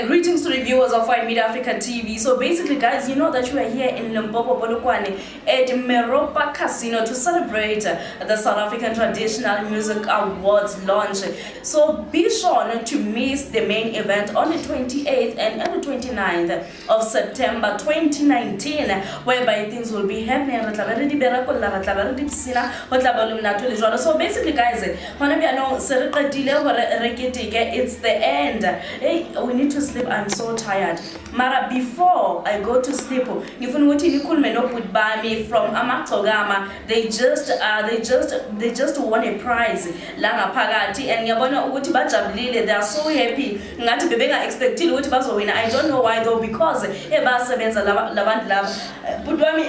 Greetings to the viewers of White Media Africa TV. So basically, guys, you know that we are here in Limpopo, Polokwane at Meropa Casino to celebrate the South African Traditional Music Awards launch. So be sure not to miss the main event on the 28th and on the 29th of September 2019, whereby things will be happening. So basically, guys, it's the end. Hey, we need to sleep. I'm so tired. Mara, before I go to sleep, from Amaxogama, they just won a prize. Langa Pagati and Yabona Uti Bajabilile, they are so happy. Not to be expecting what was winner. I don't know why though, because Eba Sevens Lavand Love. Putwami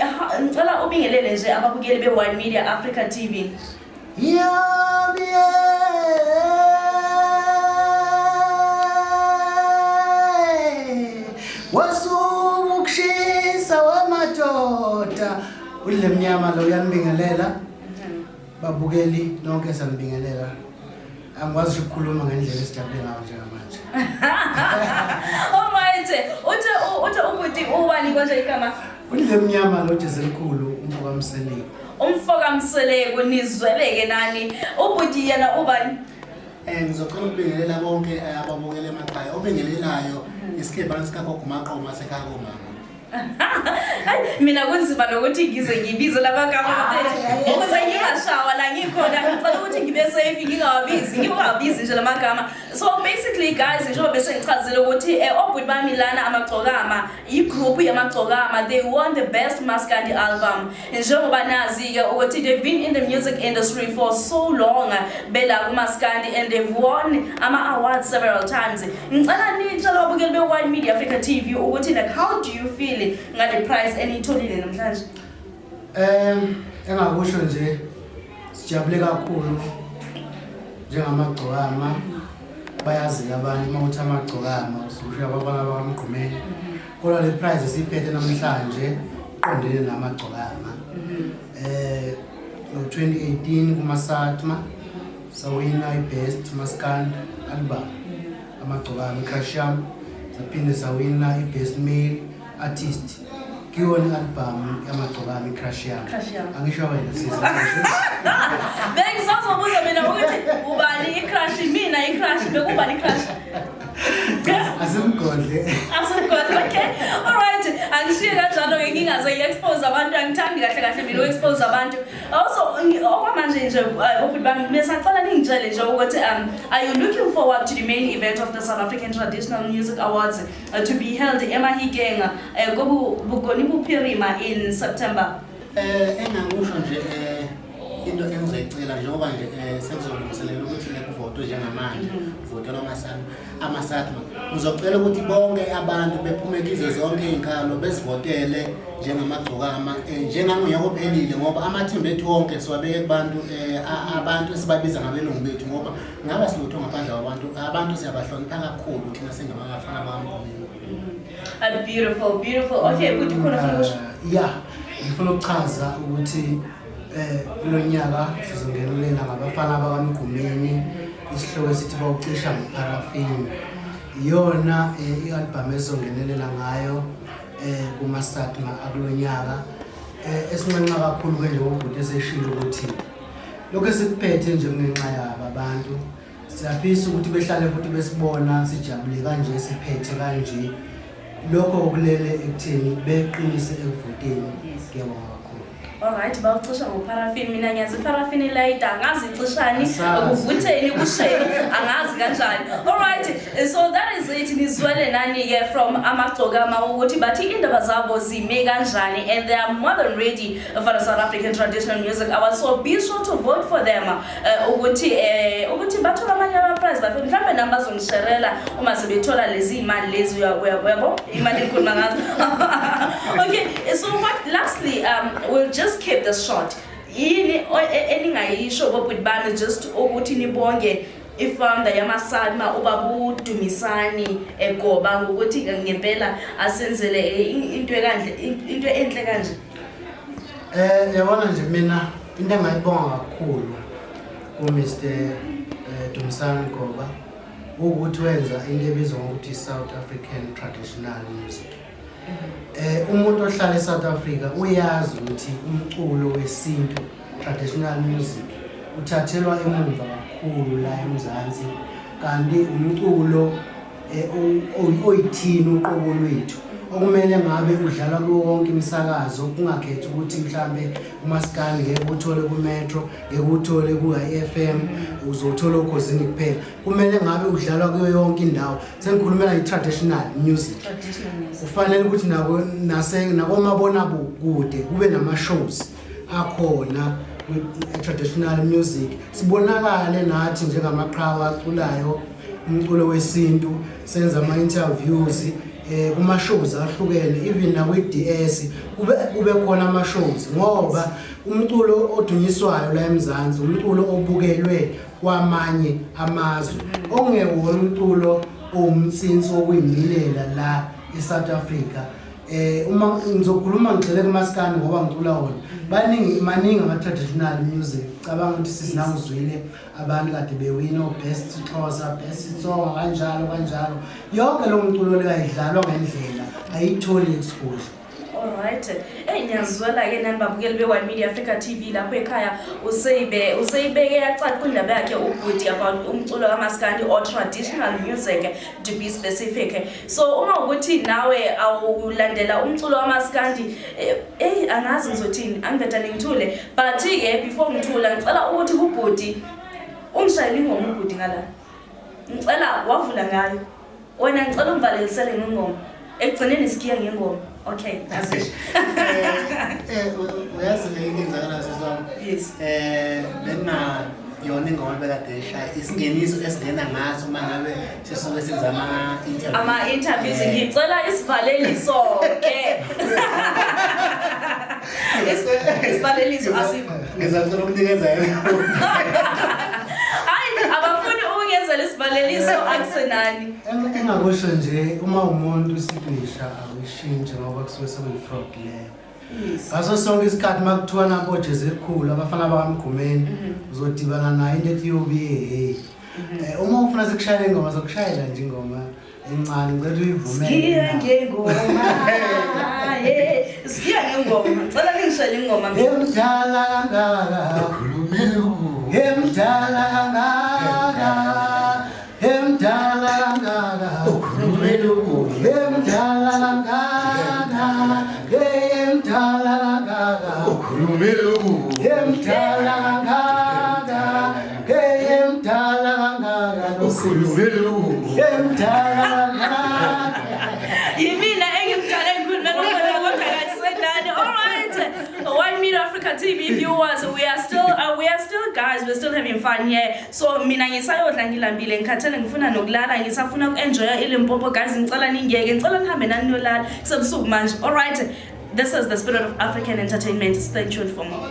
Tala Obing Elene, Abagelbe White Media Africa TV. Wasukushisa wamadoda ule mnyama lo yanibingelela babukeli nonke sanibingelela angikwazi ukukhuluma ngendlela esijabule ngayo njengamanje. Alright, uthi ubuthi ubani konje igama ule mnyama lo Jezelkhulu umfoka Mseleko. Umfoka Mseleko nizweleke nani ubuthi yena ubani? Ngizocela ukubingelela bonke ababukele emakhaya obingelelayo isikebhana sikagogo Maqoma sekhaya komama. Mina kunzima nokuthi ngize ngibize labagama bethu ukuze ngingashawa la ngikhona ngicela ukuthi ngibe safe ngingawabizi nje lamagama. So basically guys, njengoba bese ngichazile ukuthi obhuti bami lana amagcokama igroup yamagcokama, they won the best maskandi album. Njengoba nazi ke ukuthi they've been in the music industry for so long bela kumaskandi and they've won ama awards several times. Ngicela nitshela ababukeli be White Media Africa TV ukuthi like how do you feel ngale prize enitholile namhlanje? Engakusho nje sijabule kakhulu njengamagcokama bayazi abantu mawuthi amagcokama ususha abafana bamgqumeni kodwa le prize siphethe namhlanje qondene namagcokama. No 2018 kumasatma sawina i-best maskandi album amagcokama Crasham, saphinde sawina i-best male artist kiwona album yamagcokama Crasham. Angisho wena sisi. Bengisazobuza mina ukuthi ubani iCrush, mina iCrush bekubani iCrush? Asimgodle. Okay. Alright. Angishiye kanjalo ke ngingaze expose abantu, angithandi kahle mina expose abantu. Also okwamanje nje ubhuti bami besacela ningitshele nje ukuthi are you looking forward to the main event of the South African Traditional Music Awards to be held eMahikeng Bugoni Buphirima in September? Engakusho nje into engizoyicela njengoba nje sekuzolungiselela ukuthi kuvotwe njengamanje kuvotela amasatma. Ngizocela ukuthi bonke abantu bephumekile zonke izinkalo bezivotele njengamagcokama njengangonyaka ophelile ngoba amathimba ethu wonke siwabeke kubantu abantu esibabiza ngabelungu bethu ngoba ngaba silutho ngaphandle abantu siyabahlonipha kakhulu thina singabafana bakaMgqumeni. Beautiful. Okay, good khona futhi. Yeah, ngifuna ukuchaza ukuthi kulo nyaka sizongenelela ngabafana bakaMgqumeni isihloko esithi bawucisha ngeparafini. Iyona i-album ezongenelela ngayo kumasatma akulo nyaka esinqenqa kakhulu ke nje ubhuti eseshilo ukuthi lokho esikuphethe nje kungenxa yabo abantu siyafisa ukuthi behlale futhi besibona sijabule kanje siphethe kanje lokho okulele ekutheni beqinise ekuvoteni. Ngiyabonga. Alright, bawucisha ngoparafini. Mina ngiyazi iparafini ilayita, angazi icishani ukuvutheni kusheni, angazi kanjani. Alright, so that is it. Nizwele nani ke from amagcokama ukuthi bathi indaba zabo zime kanjani and they are more than ready for the South African Traditional Music Awards. So be sure to vote for them. Ukuthi bathola amanye ama prize bafike mhlambe namba zongisherela uma sebethola lezi imali lezi uyabo imali enkulu ngazo. Okay, so what lastly we'll just keep this short. Yini eningayisho bobhuti bami just ukuthi nibonge ifounder yamasatma ubabu Dumisani eGoba ngokuthi ngempela asenzele into enhle kanje. Yabona nje mina into engayibonga kakhulu ku Mr. Dumisani Goba ukuthi wenza into ebizwa ngokuthi South African traditional music. Umuntu ohlala eSouth Africa uyazi ukuthi umculo wesintu traditional music uthathelwa emumva kakhulu la eMzansi, kanti umculo oyithini uqobo lwethu okumele ngabe udlalwa kuwo wonke imisakazo, kungakhethi ukuthi mhlambe umaskandi ngeke uthole ku Metro, ngeke uthole ku FM, uzothola ukhosini kuphela. Kumele ngabe udlalwa kuyo yonke indawo. Sengikhulumela i-traditional music. Kufanele ukuthi nakomabona kude kube nama-shows akhona traditional music, sibonakale nathi njengamaqhawe aculayo umculo wesintu, senza ama-interviews kuma-shows ahlukene, even nakwi-DS kube khona ama-shows, ngoba umculo odunyiswayo la eMzansi umculo obukelwe kwamanye amazwe, ongewona umculo owumtsinsi wokuyimilela la eSouth Africa. Uma ngizokhuluma ngigxile kumaskandi ngoba ngicula wona, maningi ama-traditional music. Cabanga ukuthi sisinawuzwile abantu kade bewina o-Best Xhosa, Best Tsonga, kanjalo. Yonke lo mculo lekayidlalwa ngendlela, ayitholi exposure. Alright. Ngiyazwela ke nani babukeli be1 Media Africa TV lapho ekhaya useyibeke yacaca indaba yakhe ubhuti about umculo kamaskandi or traditional music to be specific. So uma ukuthi nawe awulandela umculo kamaskandi angazi ngizothini, angibetane ngithule, but ke before ngithula ngicela ukuthi ubhuti ungishayele ingoma ubhuti ngala. Ngicela wavula ngayo. Wena ngicela ungivalelisele ngengoma. Ekugcineni sikiya ngengoma. Okay, that's it. Uyazi le inkinga kana siswami. Yes. Bena yona ingoma bekade eshaya isingeniso esingena ngaso mangabe sesoke senza ama-interviews. Ngicela isivaleliso ke. Isivaleliso asikho. Ngizathola ukunikeza yena. Abafuni ukungenzela isivaleliso akusenani. Engakusho nje uma umuntu isignisha awushintshe ngoba kusuke sekuyi-fraud leyo. Ngaso sonke isikhathi makuthiwa nabo jezi elikhulu abafana bakaMgumeni uzodibana nayo into ethi yobe uma ufuna sikushayela ingoma zokushayela nje ingoma encane ngicela uyivumele. Siya ngengoma. Siya ngengoma. Ngicela ngishayele ingoma. Emdala kangaka ukhulumile ubu. Emdala kangaka. Emdala kangaka ukhulumile ubu. Emdala kangaka. Emdala kangaka ukhulumile ubu. Emdala kangaka. Emdala kangaka ukhulumile ubu. Emdala kangaka. Yimina engimdala engikhuluma ngomntwana kodwa akayisedani. All right. 1 Media Africa TV viewers, we are still guys, we're still having fun here. So mina ngisayodla ngilambile ngikhathele ngifuna nokulala, ngisafuna ukuenjoya iLimpopo guys, ngicela ningiyeke, ngicela nihambe nani niyolala kusebusuku manje. All right. This is the Spirit of African Entertainment. Stay tuned for more.